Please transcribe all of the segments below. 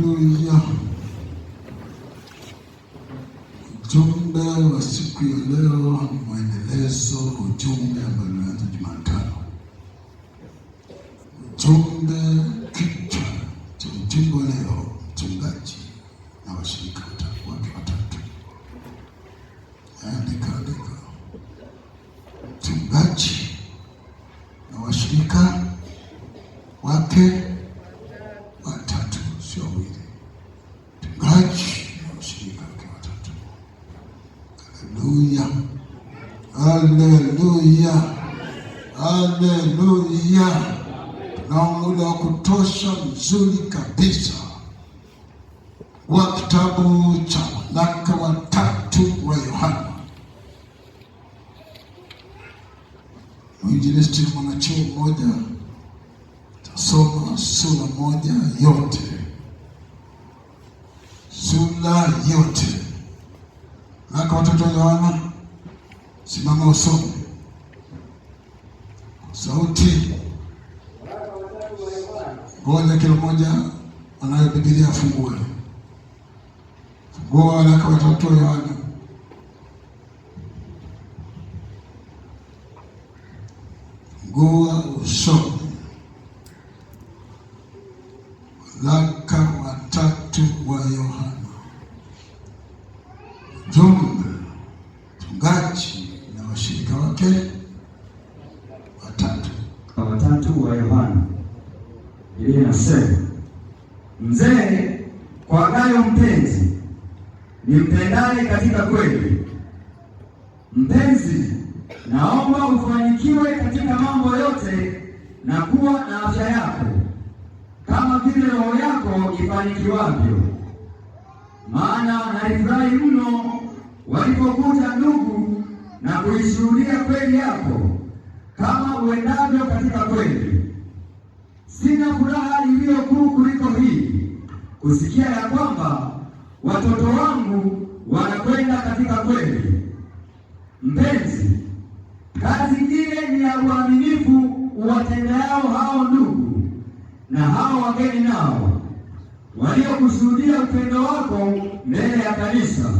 Haleluya. Ujumbe wa siku ya leo ni mwendelezo ujumbe ambao ulianza Jumatano. Ujumbe, kichwa cha ujumbe leo, mchungaji na washirika wake watatu. Andika. Mchungaji na washirika wake watatu, sio wawili. Mchungaji na washirika wake watatu. Haleluya. Haleluya. Haleluya. Na muda wa kutosha mzuri kabisa wa kitabu cha waraka wa tatu wa Yohana. Mwinjilisti mwanachuo mmoja tasoma sura moja yote, sura yote. Waraka wa tatu wa Yohana, simama usome sauti. Ngoja kila mmoja anayo Biblia afungue. Fungua waraka wa tatu wa Yohana. Fungua usome. Waraka wa tatu wa Yohana. Ujumbe, mchungaji na washirika wake watatu. Watatu wa Yohana. Biblia inasema, mzee kwa Gayo mpenzi, nimpendaye katika kweli. Mpenzi, naomba ufanikiwe katika mambo yote na kuwa na afya yako kama vile roho yako ifanikiwavyo. Maana nalifurahi mno walipokuja ndugu na kuishuhudia kweli yako kama uendavyo katika kweli. Sina furaha iliyo kuu kuliko hii, kusikia ya kwamba watoto wangu wanakwenda katika kweli. Mpenzi, kazi ile ni ya uaminifu uwatendeao hao ndugu na hao wageni nao waliokushuhudia upendo wako mbele ya kanisa.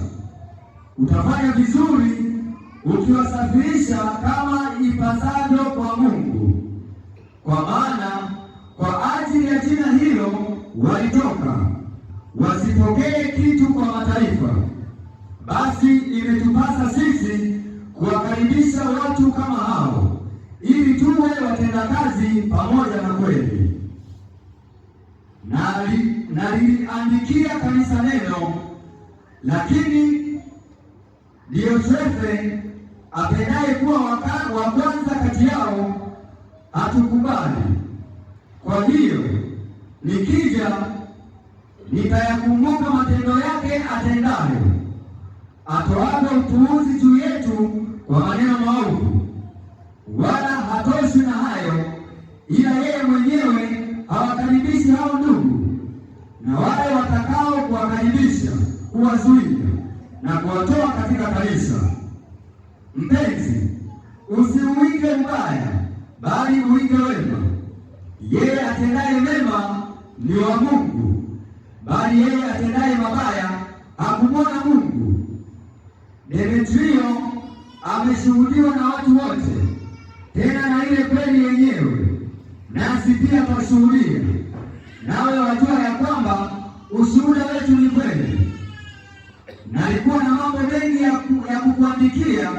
Utafanya vizuri ukiwasafirisha kama ipasavyo kwa Mungu, kwa maana kwa ajili ya jina hilo walitoka, wasipokee kitu kwa mataifa. Basi imetupasa sisi kuwakaribisha watu kama hao, ili tuwe watendakazi pamoja na kweli. Naliandikia kanisa neno, lakini Diotrefe apendaye kuwa wa kwanza kati yao hatukubali. Kwa hiyo nikija nitayakumbuka matendo yake atendayo, atoaga upuuzi juu yetu kwa maneno maovu. Wala hatoshi na hayo, ila yeye mwenyewe hawakaribishi hao ndugu, na wale watakao kuwakaribisha kuwazuia na kuwatoa katika kanisa. Mpenzi, usiuige ubaya, bali uige wema. Yeye atendaye mema ni wa Mungu, bali yeye atendaye mabaya hakumwona Mungu. Demetrio ameshuhudiwa na watu wote, tena na ile kweli yenyewe, nasi pia twashuhudia, nawe wajua ya kwamba ushuhuda wetu ni kweli. Nalikuwa na mambo mengi ya kukuandikia,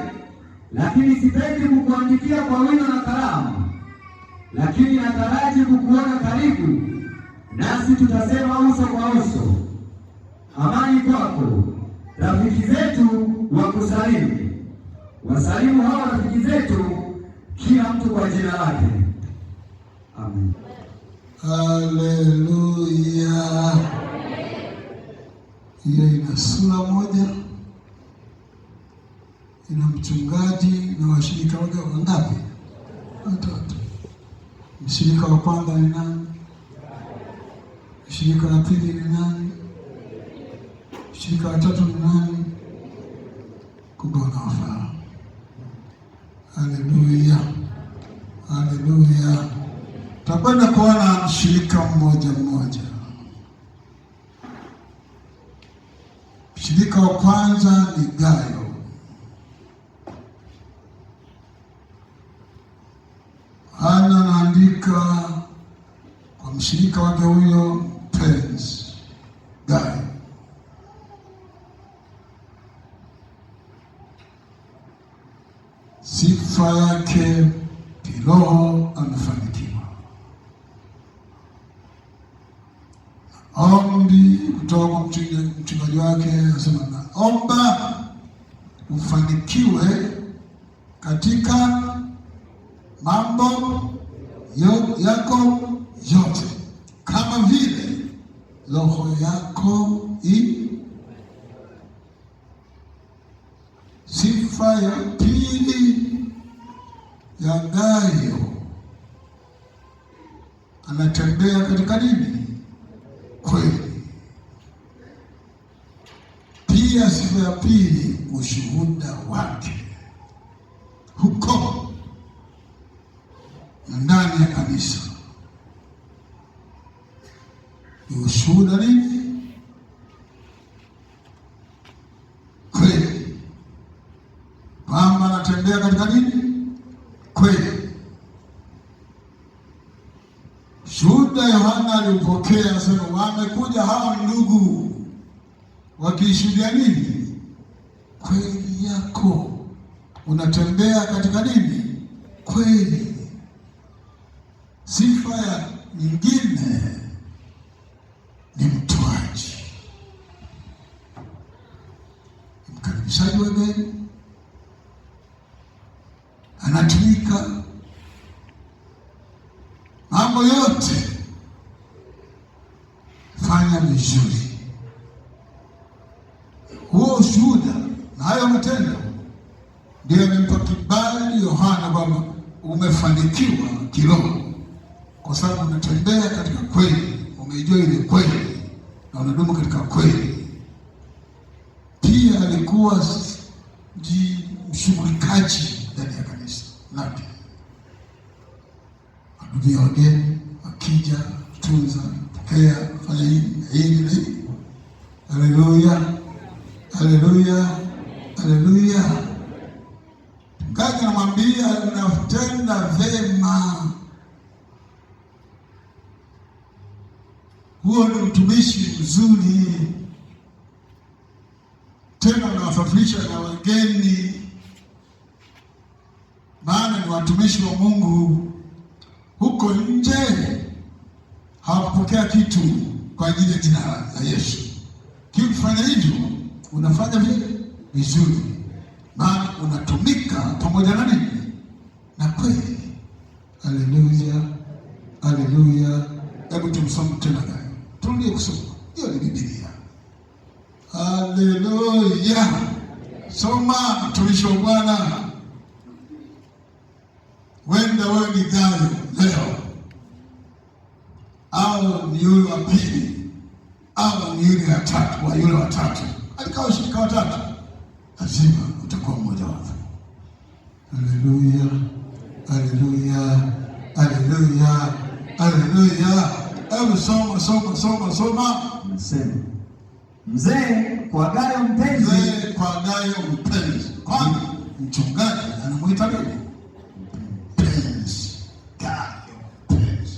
lakini sipendi kukuandikia kwa wino na kalamu, lakini nataraji kukuona karibu, nasi tutasema uso kwa uso. Amani kwako. Rafiki zetu wakusalimu. Wasalimu hao rafiki zetu, kila mtu kwa jina lake. Amen. Haleluya. Hiyo ina sura moja, ina mchungaji na washirika wake wangapi? Watatu. Mshirika wa kwanza ni nani? Mshirika wa pili ni nani? Mshirika wa tatu ni nani? Kumbe unawafahamu. Haleluya. Haleluya. Takwenda kuona mshirika mmoja mmoja. mshirika wake huyo mpenzi Gayo. Sifa yake kiroho amefanikiwa. Ombi kutoka kwa mchungaji wake anasema, naomba ufanikiwe katika mambo yako yote kama vile roho yako Sifa ya pili ya Gayo, anatembea katika nini? Kweli. Pia sifa ya pili, ushuhuda wake huko na ndani ya kanisa. Ni ushuhuda nini? Kweli. Kwamba anatembea katika nini? Kweli. Shuhuda Yohana alipokea, anasema wamekuja hawa ndugu wakishuhudia nini? Kweli yako. Unatembea katika nini? Kweli. Sifa ya nyingine ni mtoaji, mkaribishaji wageni, anatumika mambo yote, fanya vizuri. Huo ushuhuda na hayo matendo ndio yamempa kibali Yohana kwamba umefanikiwa kiroho, kwa sababu unatembea katika kweli, umejua ile kweli na unadumu katika kweli. Pia alikuwa mshughulikaji ndani ya kanisa lake, adubia wageni wakija, tunza, pokea, fanya hili na hili. Haleluya, haleluya, haleluya. Mchungaji anamwambia unatenda vema. Huo ni mtumishi mzuri, tena unawasafirisha na wageni, maana ni watumishi wa Mungu. Huko nje hawapokea kitu kwa ajili ya jina la Yesu. Kifanya hivyo unafanya vile vizuri, maana unatumika pamoja na nini? Na kweli. Haleluya, haleluya. Hebu tumsome tena Gayo. Turudie kusoma. Hiyo ni Biblia. Haleluya. Soma, mtumishi wa Bwana. Wenda wewe ni Gayo leo, au ni yule wa pili, au ni yule wa tatu, wa yule wa tatu. Alikawa shirika wa tatu, lazima utakuwa mmoja wapo. Haleluya, haleluya, haleluya, haleluya. Hebu soma. Mzee kwa Gayo mpenzi. Mzee kwa Gayo mpenzi. Kwani mchungaji anamuita nini? Mpenzi. Gayo mpenzi.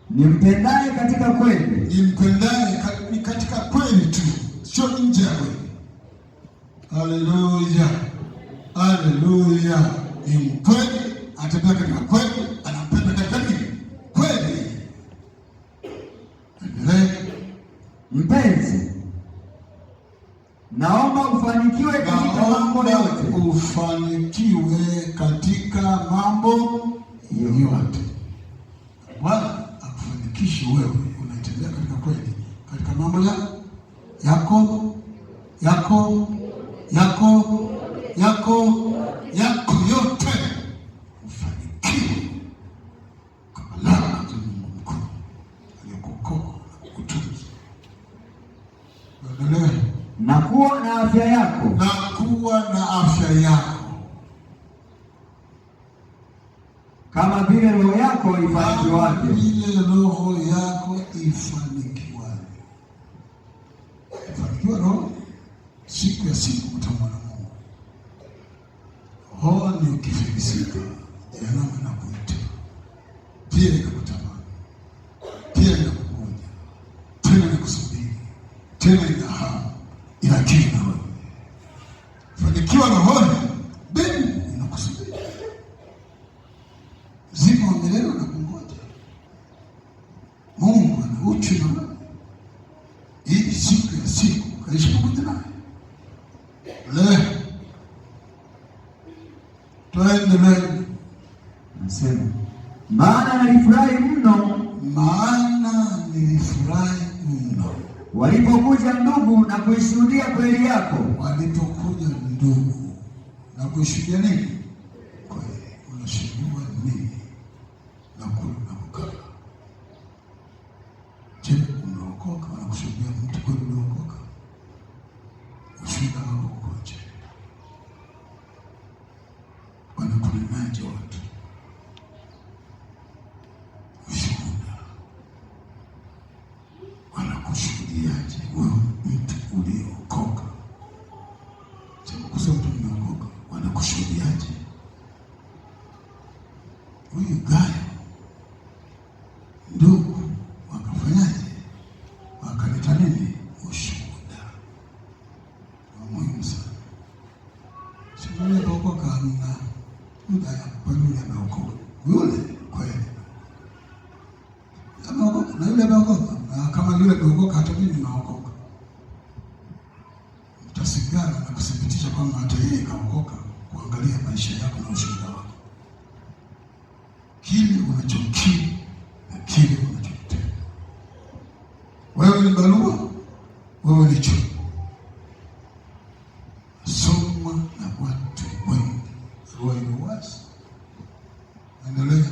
Nimpendaye katika kweli. Nimpendaye katika kweli tu, sio nje ya kweli. Haleluya, haleluya. Ni mkweli, anatembea katika kweli, anampenda katika nini? Kweli. Mpenzi, naomba ufanikiwe katika mambo yote. Ufanikiwe katika mambo yote. Bwana akufanikishe wewe, unatembea katika kweli, katika mambo yako yote. Ufanikiwe kwa baraka za Mungu mkuu aliyokuokoa na kukutunza. Na kuwa na afya yako. Na kuwa na afya yako. Kama vile roho yako ifanikiwavyo. Kama vile roho yako ifanikiwavyo. Ifanikiwa roho, siku ya siku utamwona Mungu. Roho ni ukifilisika, jehanamu inakuita. Pia ikakutamani. pia inakungoja, tena inakusubiri, tena ina hamu, inakiri na wewe. Fanikiwa rohoni, mbingu inakusubiri. Uzima wa milele unakungoja. Mungu ana uchu na wewe, ili siku ya siku ukaishi pamoja naye. Leo tuendelee. Nasema maana nilifurahi mno walipokuja ndugu na kuishuhudia kweli yako. Walipokuja ndugu na kuishuhudia nini? Kweli. Unashuhudia nini? Na kula na kukaa. Je, unaokoka? Wanakushuhudia mtu kweli unaokoka? Ushuhuda wako ukoje? Wanakunenaje watu? Wanakushuhudiaje wewe mtu uliokoka? Sema kusema mtu umeokoka, wanakushuhudiaje? Huyu Gayo ndugu wakafanyaje? Wakaleta nini? Ushuhuda wa muhimu sana. Sio yule kuokoka hamna. Yule ameokoka. Yule kweli ameokoka na yule ameokoka. Kama yule ameokoka, hata mimi naokoka. Mtasigana na kuthibitisha kwamba hata yeye kaokoka, kuangalia maisha yako na ushuhuda wako, kile unachokiri na kile unachotenda. Wewe ni barua, wewe ni chuo. Soma na watu wengi. Barua ina wazi. Endelea.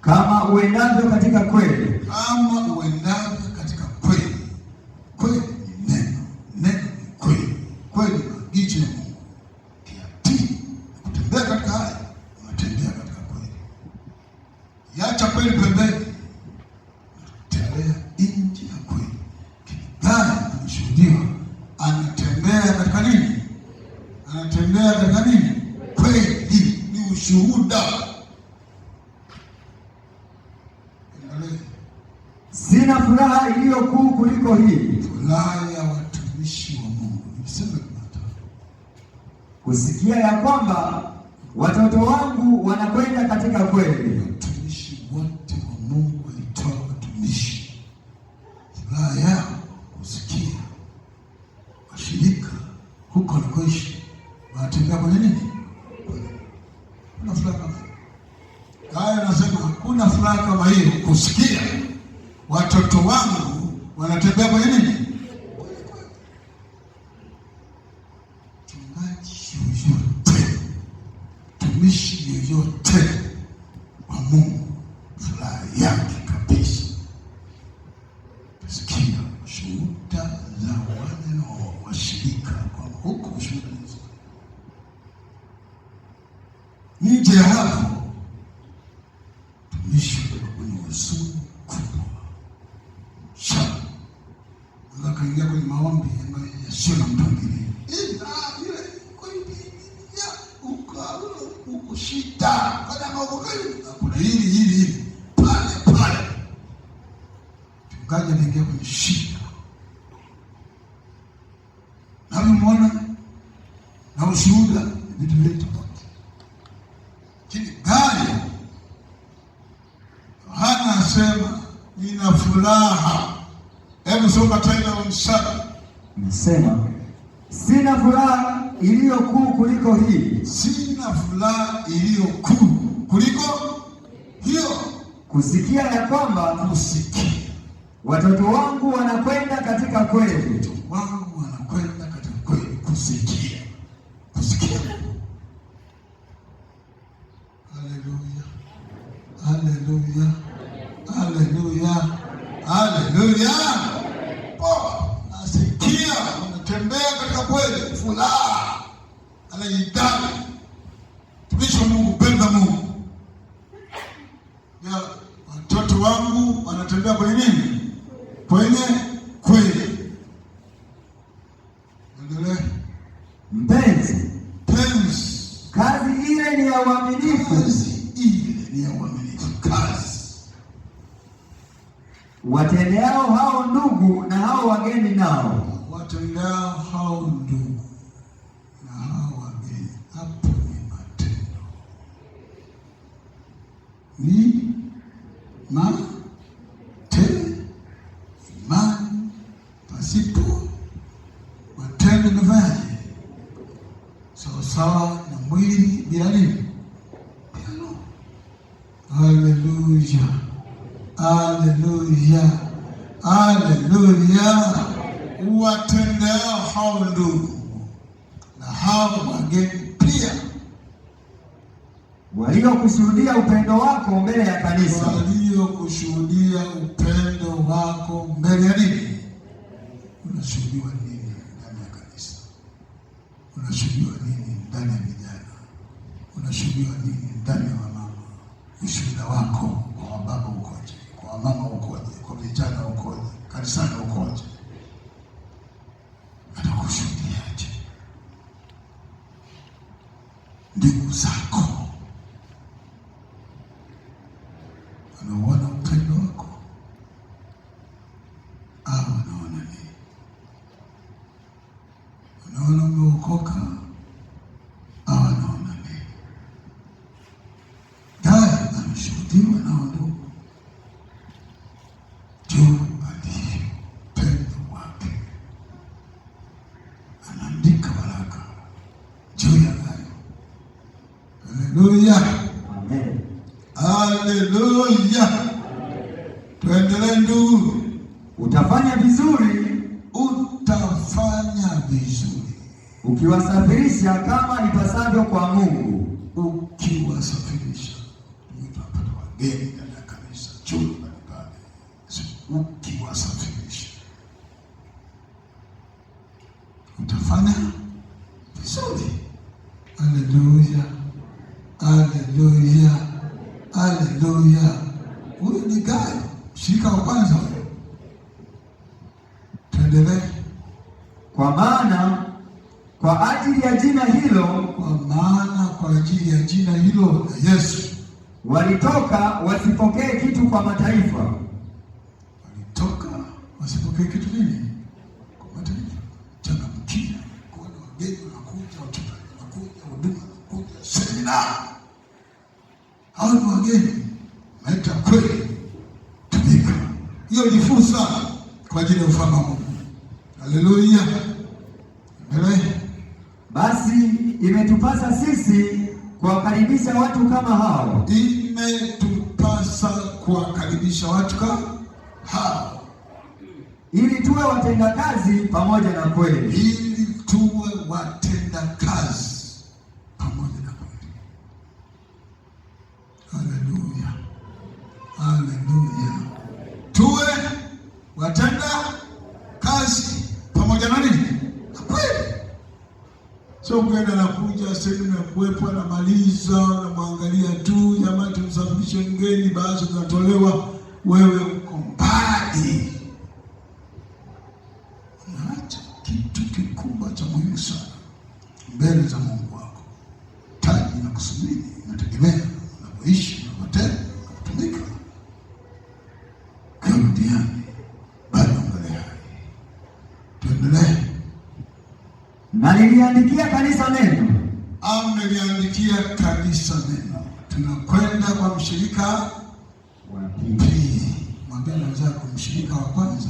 Kama uendavyo katika kweli. Kama uendavyo katika kweli. Kweli ni neno. Neno ni kweli. Kweli ni maagizo ya Mungu. Kiatii na kutembea katika haya, unatembea katika kweli. Iacha kweli pembeni, unatembea nje ya kweli. Kidai anashuhudiwa, anatembea katika nini? Anatembea katika nini? Kweli. Ni ushuhuda. Sina furaha iliyo kuu kuliko hii. Furaha ya watumishi wa Mungu. Niseme Jumatatu. Kusikia ya kwamba watoto wangu wanakwenda katika kweli. Watumishi wote wa Mungu walitoa watumishi. Furaha yao kusikia washirika huko wanakoishi wanatembea kwenye nini? Kuna furaha kama hiyo. Haya, nasema hakuna furaha kama hiyo, kusikia watoto wangu wanatembea kwenye nini? Mchungaji yoyote, mtumishi yoyote wa Mungu, furaha yake kabisa kusikia shuhuda za wale na washirika kwa huko shuhuda hizo. Nje ya hapo, mtumishi kwenye huzuni kubwa. Kaingia kwenye maombi ambayo yasio na mpangilio. Uko shida. Kuna hili pale. Mchungaji anaingia kwenye shida. Na umeona na ushuhuda vitu vile tofauti. Kile Gayo Yohana asema nina furaha. Hebu soma tena mstari. Nasema sina furaha iliyo kuu kuliko hii. Sina furaha iliyo kuu kuliko hiyo. Kusikia ya kwamba watoto wangu wanakwenda katika kweli. Watoto wangu wanakwenda katika kweli. Kusikia. Haleluya. Nasikia unatembea katika kweli. Furaha anajidai. Tumishi wa Mungu, penda Mungu. Ya watoto wangu wanatembea kwenye nini? Kwenye kweli. Endelea. Mpenzi, kazi ile ni ya uaminifu. Kazi watendeao hao ndugu na hao wageni nao. Watendeao hao ndugu na hao wageni, hapo ni matendo, ni imani pasipo matendo navaje? Sawasawa na mwili bila nini? Bila roho. Haleluya, haleluya, haleluya. Watendeao hao ndugu na hao wageni pia, waliokushuhudia upendo wako mbele ya kanisa. Waliokushuhudia upendo wako mbele ya nini? Unashuhudiwa nini ndani ya kanisa? Unashuhudiwa nini ndani ya vijana? Unashuhudiwa nini ndani ya wamama? Ushuhuda wako kwa wababa ukoje? Kwa wamama ukoje? Kwa vijana ukoje? Kanisani ukoje? Atakushuhudiaje? Ndugu zako wanaona upendo wako au wanaona nini? Wanaona umeokoka au wanaona nini? Dai ameshuhudiwa na ndugu juu alivyo upendo wake, anaandika baraka juu ya hayo. Haleluya, amen, haleluya. Tuendelee ndugu. Utafanya vizuri, utafanya vizuri ukiwasafirisha kama ipasavyo kwa Mungu. Ukiwasafirisha, tunapata wageni ndani ya kanisa, chuo mbalimbali. Ukiwasafirisha utafanya vizuri. Haleluya, haleluya, haleluya. Huyu ni Gayo, mshirika wa kwanza. Tuendelee. Kwa maana kwa ajili ya jina hilo, kwa ajili ya jina hilo la Yesu walitoka wasipokee kitu kwa mataifa. Walitoka wasipokee kitu nini? Kwa mataifa. Changamkia kuona wageni wanakuja, wachungaji wanakuja, huduma wanakuja, semina. Hao ni wageni, maita kweli, tumika. Hiyo ni fursa kwa ajili ya ufalme wa Mungu. Haleluya. Basi imetupasa sisi kuwakaribisha watu kama hao. Imetupasa kuwakaribisha watu kama hao, ili tuwe watenda kazi pamoja na kweli. Ili tuwe watenda kazi pamoja na kweli. Haleluya, haleluya. Tuwe watenda kazi pamoja na nini? Na kweli. Sio kwenda na kuja sehemu ya kuwepo na maliza na mwangalia tu, jamani tumsafirishe mgeni, baadhi zinatolewa, wewe uko mbali. Unaacha kitu kikubwa cha muhimu sana mbele za Mungu wako. Taji na kusubiri inategemea unapoishi, unapotenda, unapotumika. Karudiani bado mbele hai. Tuendelee. Na niliandikia kanisa neno. Ameliandikia kanisa neno. Tunakwenda kwa mshirika wa pili. Mwambie mwenzako, mshirika wa kwanza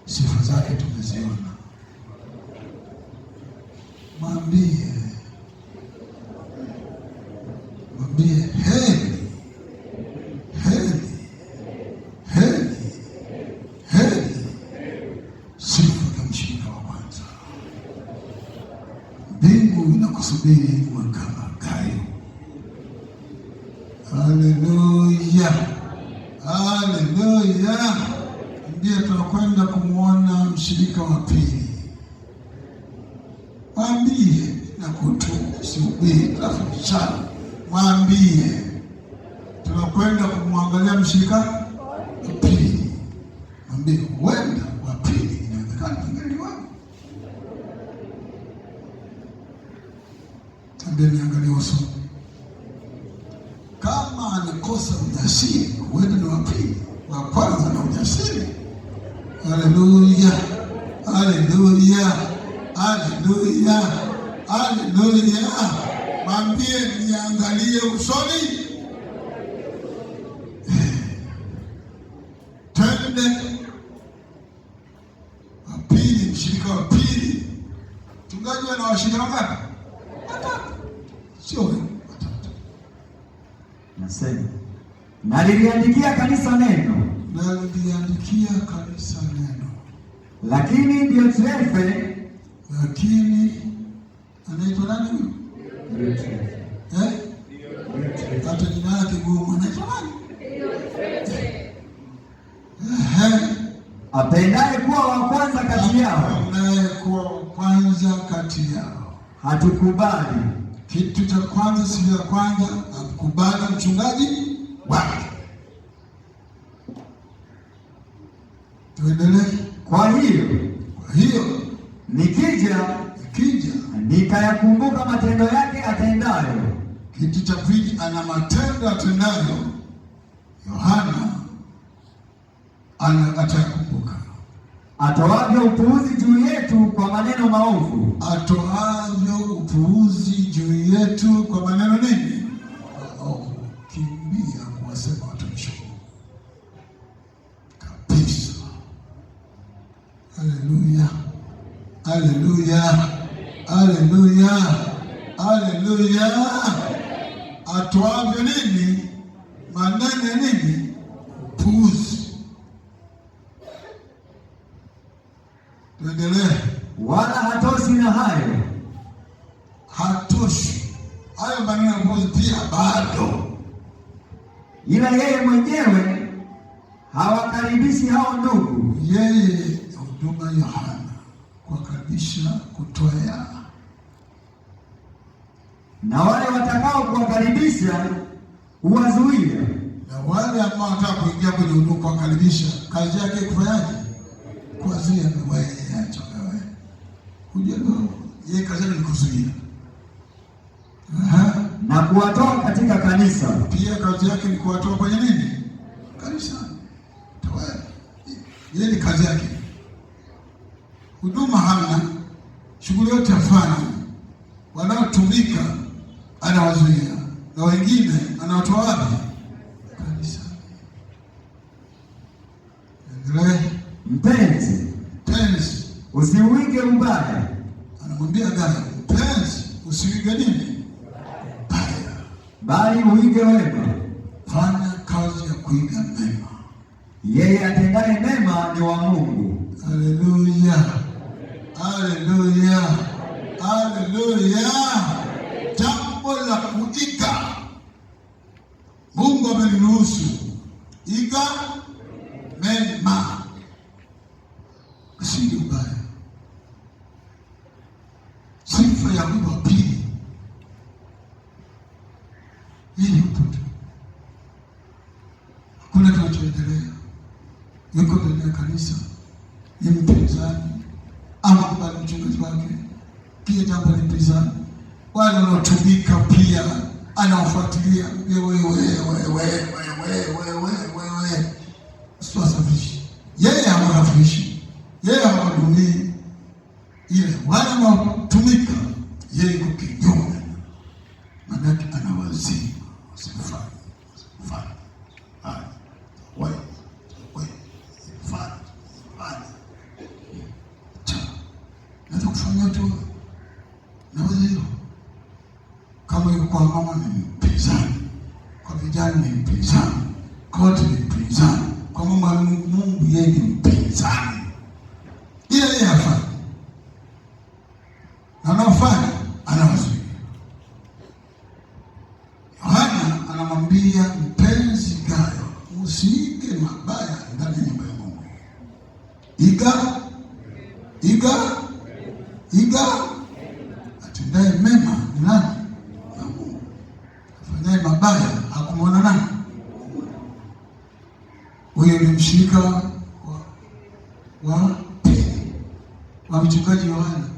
sifa zake tumeziona. Mwambie heri sifa za mshirika wa kwanza. Mbingu inakusubiri uwe kama Gayo. Haleluya, haleluya. Ndiye tunakwenda kumwona mshirika wa pili. Mwambie na kutuma, sihubiri tafundishana. Mwambie tunakwenda kumwangalia mshirika wa pili. Mwambie wenda wa pili inawezekana ngeli wangu. Tambia niangalie uso. Kama anakosa ujasiri, huenda ni wa pili. Wa kwanza na ujasiri. Haleluya, haleluya, haleluya. Mwambie niangalie usoni. Twende wa pili, mshirika wa pili. Mchungaji ana washirika wangapi? Sio watatu. Nasema naliliandikia kanisa neno, naliliandikia kanisa neno. Lakini Diotrefe, lakini anaitwa nani huyo? Hata jina lake gumu, anaitwa nani? apendaye kuwa wa kwanza kati yao, apendaye kuwa wa kwanza kati yao. Hatukubali. Kitu cha kwanza, siku ya kwanza, akubali mchungaji wake. Tuendelee. Kwa hiyo nikija nikayakumbuka matendo yake atendayo. Kitu cha pili, ana matendo atendayo. Yohana atakumbuka. Atoavyo upuuzi juu yetu kwa maneno maovu. Atoavyo upuuzi juu yetu kwa maneno nini? Maovu. Kimbia kuwasema watumishi kabisa. Haleluya, haleluya, haleluya, haleluya. Atoavyo nini? Maneno nini? Upuuzi. Tuendelee. Wala hatoshi na hayo. Hatoshi. Hayo maneno ya upuuzi pia bado. Ila yeye mwenyewe hawakaribishi hao ndugu. Yeye huduma Yohana kuwakaribisha, kutoa. Na wale watakao kuwakaribisha huwazuia. Na wale ambao wanataka kuingia kwenye huduma kuwakaribisha, kazi yake kufanyaje? Kuwazuia. Wewe acha wewe. Unajua yeye kazi yake ni kuzuia. Na kuwatoa katika kanisa. Pia kazi yake ni kuwatoa kwenye nini? Kanisa. Toa. Yeye ni kazi yake. Huduma hana, shughuli yote afanya. Wanaotumika anawazuia, na wengine anawatoa wapi? Kanisa. Endelee. Mpenzi, usiuige ubaya. Anamwambia Gayo, mpenzi, usiuige nini? Baya, bali uige wema. Fanya kazi ya kuiga mema. Yeye atendaye mema ni wa Mungu. Haleluya, haleluya, haleluya. Jambo la kuiga, Mungu ameniruhusu iga mema, si ubaya. Sifa ya huyu wa pili hii mtoto, hakuna kinachoendelea, yuko ndani ya kanisa, ni mpinzani ama kubali mchungaji wake, kile jambo ni mpinzani. Wale wanaotumika pia anawafuatilia, wewe usiwasafishi. Yeye hawarafishi, yeye hawadumii. Ile wale wanaotumika, yeye yuko kinyume, manake anawazima. Usifanye naweza kufanya tu na wazio. Kama yuko kwa mama ni mpinzani, kwa vijana ni mpinzani, kote ni mpinzani, kwa mama Mungu yeye ni mpinzani. Yeye hafanya, na anafanya anawazuia. Yohana anamwambia mpenzi Gayo, usiige mabaya ndani ya nyumba ya Mungu. Iga atendaye mema ni nani? Na Mungu. Afanyaye mabaya hakumwona nani? Huyo ni mshirika wa pili wa mchungaji Yohana.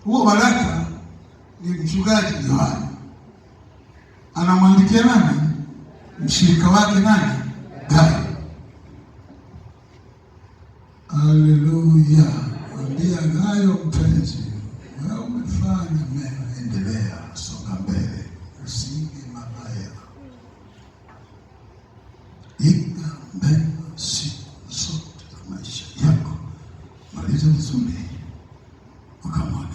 Huo baraka ni mchungaji Yohana. Anamwandikia nani? Mshirika wake nani? Gayo. Haleluya. Mwambia Gayo, mpenzi, wewe umefanya mema, endelea, songa mbele, usiige mabaya. Iga mema siku zote za maisha yako. Maliza vizuri, ukamwone.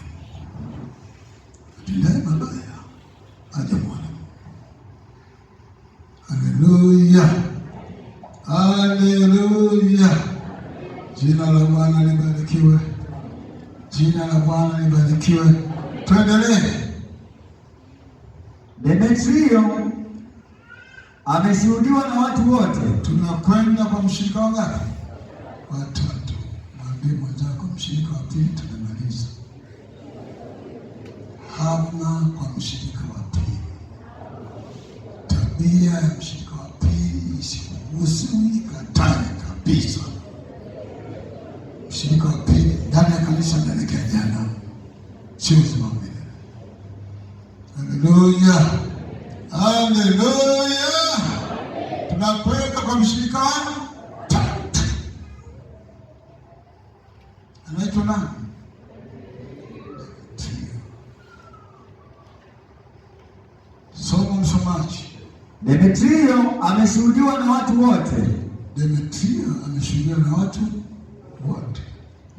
Atendaye mabaya hajamwona. Haleluya, haleluya. Jina la Bwana libarikiwe, jina la Bwana libarikiwe. Tuendelee. Demetrio ameshuhudiwa na watu wote. Tunakwenda kwa mshirika wangapi? Watatu. Mwambie mwenzako mshirika wa pili tunamaliza. Hama kwa mshirika wa pili. Tabia ya mshirika wa pili isikuguse, ikatae kabisa. Mshirika wa pili ndani ya kanisa anaelekea jana, sio uzima wa milele. Haleluya, haleluya. Tunakwenda kwa mshirika wa tatu. Anaitwa nani? Somo msomaji. Demetrio ameshuhudiwa na watu wote. Demetrio ameshuhudiwa na watu wote.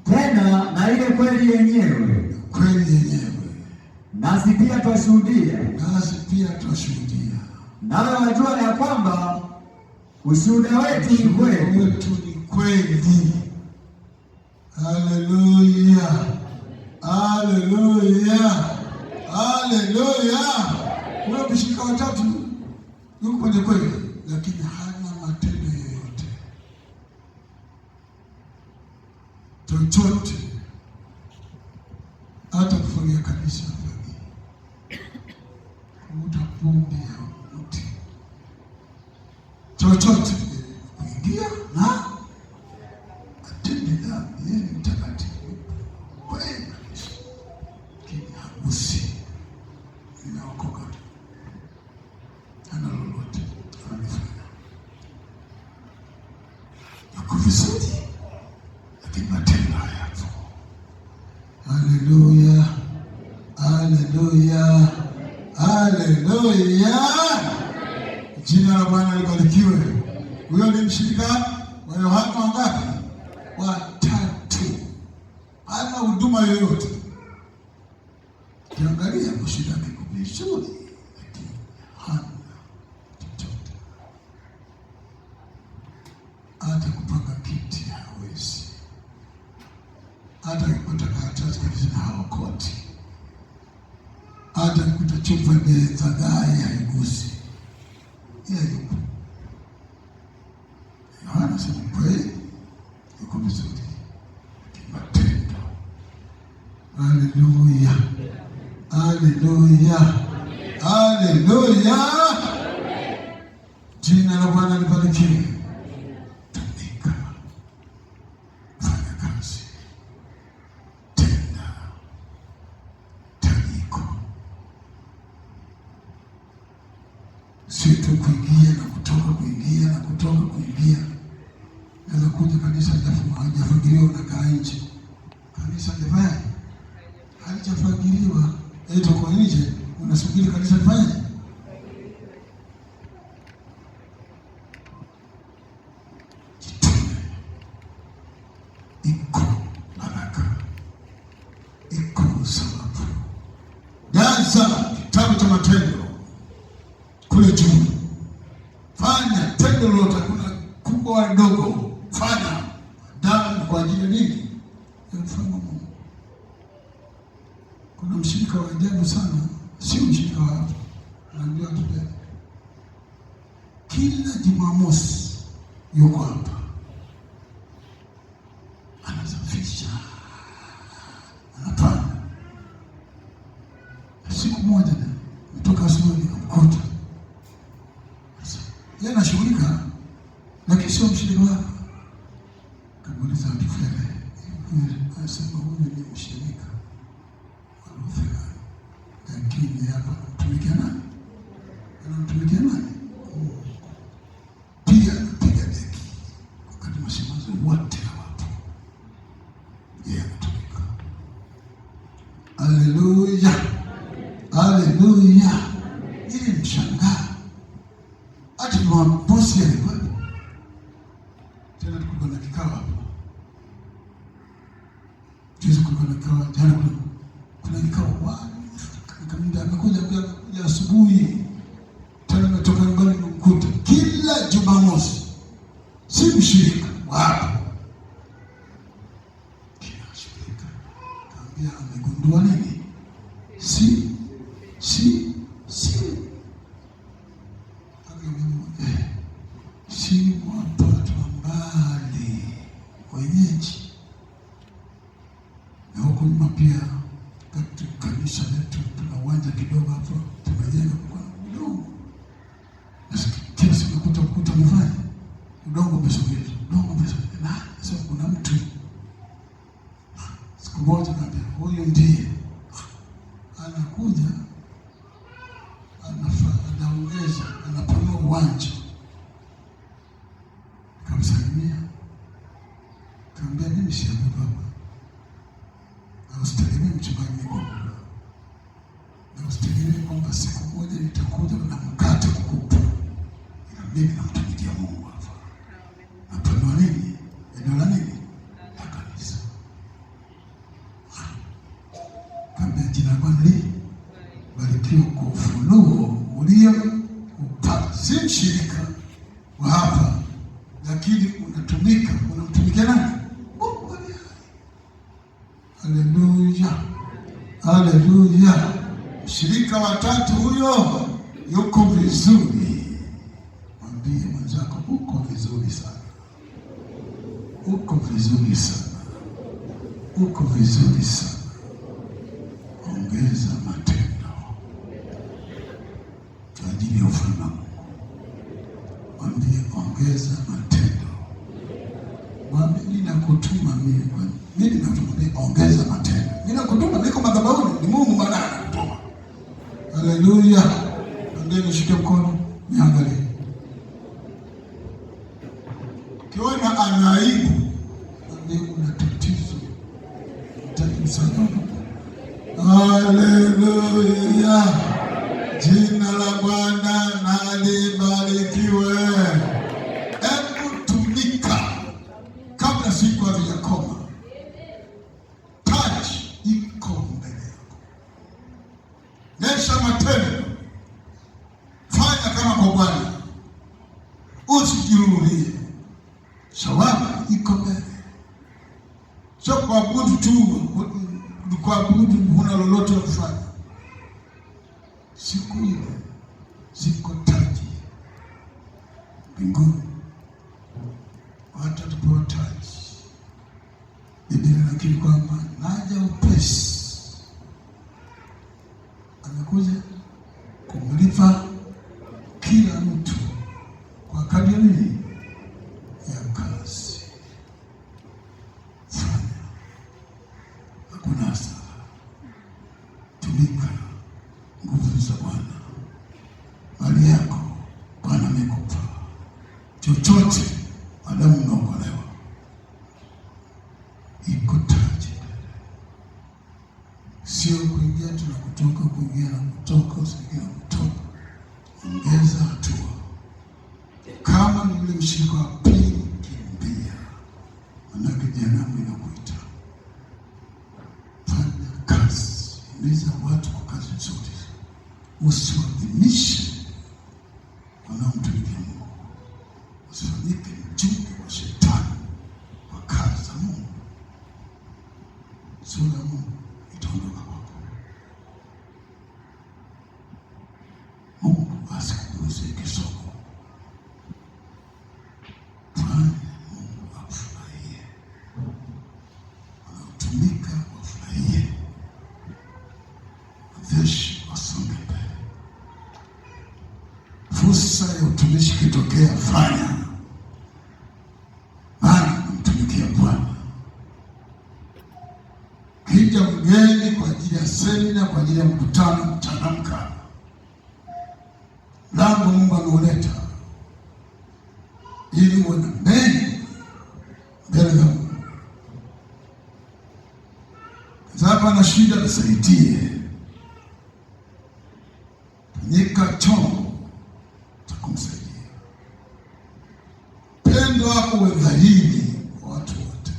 Tena na ile kweli yenyewe. Kweli yenyewe. Nasi pia twashuhudia. Nasi pia twashuhudia. Nawe wajua ya kwamba ushuhuda wetu ni kweli. Wetu ni kweli. Haleluya, haleluya, haleluya. Kuna mshirika wa tatu yuko kwenye kweli, lakini hana matendo yoyote. Chochote, hata kufagia kanisa afagi, kuvuta pombe ya mti, chochote, kuingia na atende dhambi. Yeye ni mtakatifu kweli kabisa, lakini hagusi. Ninaokoka, hana lolote anafanya, yuko vizuri, lakini matendo hayapo. Haleluya, haleluya, haleluya. Jina la Bwana libarikiwe. Huyo ni mshirika wa Yohana wangapi? Watatu. Hana huduma yoyote. Kiangalia mshirika ni vizuri, lakini hana chochote. Hata kupanga kiti hawezi. Hata kupata karatasi kabisa hawakoti. Hata kupata chupa za gai haigusi. Yeye yupo. Yohana sema kweli, yuko vizuri, matendo. Haleluya, haleluya, haleluya. Jina la Bwana libarikiwe. Tumika, fanya kazi, tenda, tajiko. Sio tu kuingia na kutoka, kuingia na kutoka, kuingia. Naweza kuja kanisa hajafagiliwa, unakaa nje. Kanisa halijafagiliwa, eti kwa nje unasubiri kanisa lifanye. Jitume. Iko baraka, iko sababu. Jaza kitabu cha Matendo kule juu. Fanya tendo lolote, kuna kubwa wa ndogo, fanya damu kwa ajili ya nini? Ya ufalme wa Mungu. Kuna mshirika wa ajabu sana, sio mshirika wa hapa. Anaambia watu leo, kila Jumamosi yuko hapa, anasafisha, anapanda. Siku moja kutoka asubuhi nikamkuta yeye anashughulika, lakini sio mshirika wako. Kamuuliza Tufele, anasema huyu ni mshirika wa Luthera, lakini hapa anamtumikia nani? Anamtumikia nani? Pia anapiga deki wakati mashemazi wote hawapo, yeye anatumika. Haleluya, haleluya. Ili mshangaa hata Jumamosi alikuwa tena, tulikuwa na kikao hapo juzi, kulikuwa na kikao jana, kuna kikao nikamwambia amekuja asubuhi tena, natoka nyumbani kumkuta kila Jumamosi, si mshirika wapo kila shirika, kaambia amegundua nini, si wapatu mbali wenyeji. Na huko nyuma pia katika kanisa letu tuna uwanja kidogo hapo tumejenga kwa udongo. Kila siku kuta mfanye udongo umesogezwa, na sasa kuna mtu siku moja kaambia huyu ndiye anakuja anaongeza anapanua uwanja. Kamsalimia, kaambia mimi si baba, na usitegemee mchungaji niko, na usitegemee kwamba siku moja nitakuja na mkate kukupa, ila mimi namtumikia Mungu hapa. Napanua nini? Eneo la nini? La kanisa. Kaambia jina la Bwana barikiwa kwa ufunuo ulio upata. Si mshirika wa hapa, lakini unamtumikia nani? Mungu. Haleluya, haleluya. Mshirika wa tatu huyo yuko vizuri. Mwambie mwenzako uko vizuri sana, uko vizuri sana, uko vizuri sana. Ongeza matendo kwa ajili ya ufalme wa Mungu. Mwambie ongeza matendo. Mwambie ninakutuma mimi, mimi nakutuma, ongeza matendo. Ninakutuma, niko madhabahuni, ni Mungu maana anakutuma. Haleluya. Mwambie nishike mkono, niangalie. Kiona anaibu, mwambie una tatizo, utanisaidia. Haleluya. Jina la Bwana na libarikiwe. Hebu tumika kabla siku hazijakoma. Taji iko mbele yako. Nesha matendo. Fanya kama kwa Bwana. Usijiruhulie. Sababu iko mbele. Sio kuabudu tu, kuabudu huna lolote la kufanya. Siku ile ziko taji mbinguni, watatupewa taji. Biblia inakiri kwamba naja upesi. Amekuja kumlipa kila mtu kwa kadiri ya kazi. Fanya, hakuna hasara. Tumika nguvu za Bwana. Mali yako Bwana amekupa. Chochote madamu unaokolewa, iko taji. Sio kuingia tu na kutoka, kuingia na kutoka, usiingia na kutoka. Ongeza hatua. Kama ni yule mshirika wa pili, kimbia, manake jehanamu inakuita. Fanya kazi, himiza watu kwa kazi nzuri. Usiwadhimishe wanaomtumikia Mungu. Usifanyike mjumbe wa shetani kwa kazi za Mungu. Sura ya Mungu itaondoka kwako. Mungu asikuguze kisoko. Fanya Mungu afurahie. Wanaotumika wafurahie. Waveshi wasonge mbele. Fursa ya utumishi kitokea, fanya. Maana mtumikia Bwana. Kija mgeni kwa ajili ya semina, kwa ajili ya mkutano, changamka. Lango Mungu ameuleta ili uwe na mbele za Mungu. mwenzako ana shida, msaidie. Fanyika chombo cha kumsaidia. Pendo wako uwe dhahiri kwa watu wote.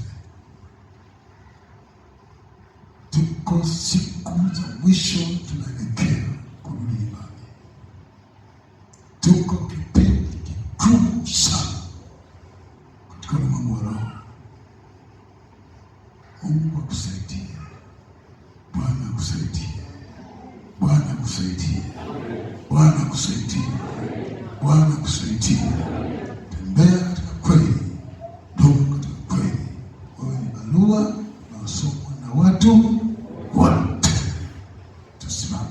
Tuko siku za mwisho, tunaelekea kurudi nyumbani. Tuko kipindi kigumu sana katika ulimwengu wa roho. Mungu akusaidie. Bwana akusaidie. Bwana akusaidie. Bwana akusaidie. Bwana akusaidie. Tembea katika kweli. Dumu katika kweli. Wewe ni barua inayosomwa na watu wote. Tusimame.